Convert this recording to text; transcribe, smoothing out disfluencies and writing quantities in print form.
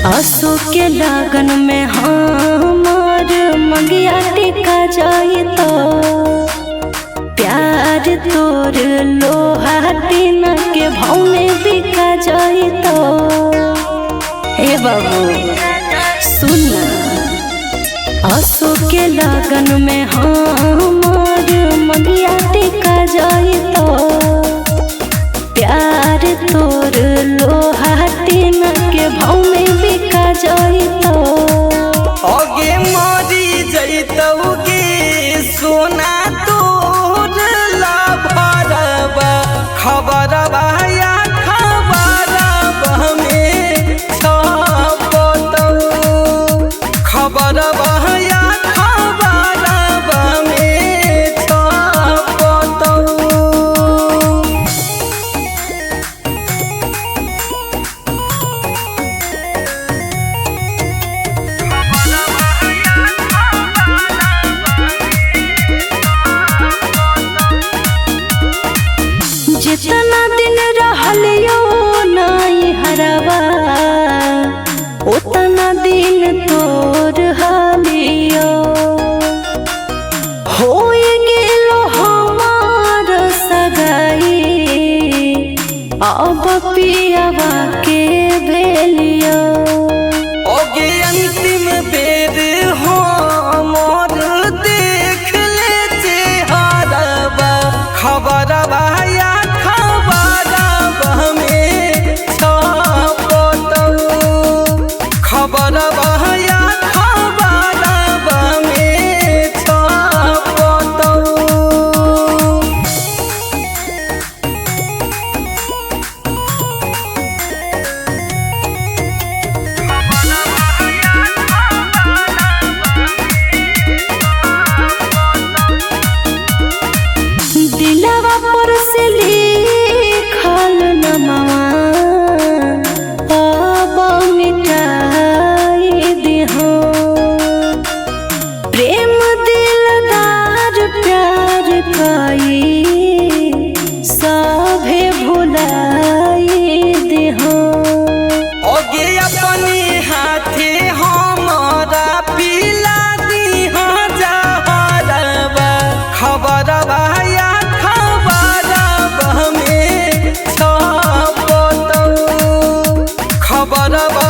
आंसू के लगन में हमार मंगिया टिका जाई तो प्यार तोर लोहा टीना के भाव में बिका जाई तो हे बाबू सुन। आंसू के लगन में हमार मंगिया टिका जाई तो प्यार तोर लोहा टीना के भाव में बिका जाई तो ओगे मरी जइतौ गे सोना तोर लभरबा खबरबा या खबरबा में छपतौ खबरबा या खबरबा में छपतौ। जितना दिन रहलियो नाई हरवा उतना दिन तोर हालियो हो गेलो हमार सगाई अब पियावा के भेलियो। ओगे अंतिम बेर हो मोर देख ले चेहरबा खबरबा या खबरबा में छपतौ खबरबा या खबरबा में छपतौ। दिलवा पर से लिखल नमवा अब मिटाई दिहो प्रेम दिलदार प्यार कई सभे भुलाई दिहो। ओगे अपने हाथे हमारा पिला दीहा जहरबा खबरबा या खबरबा में छपतौ खबरबा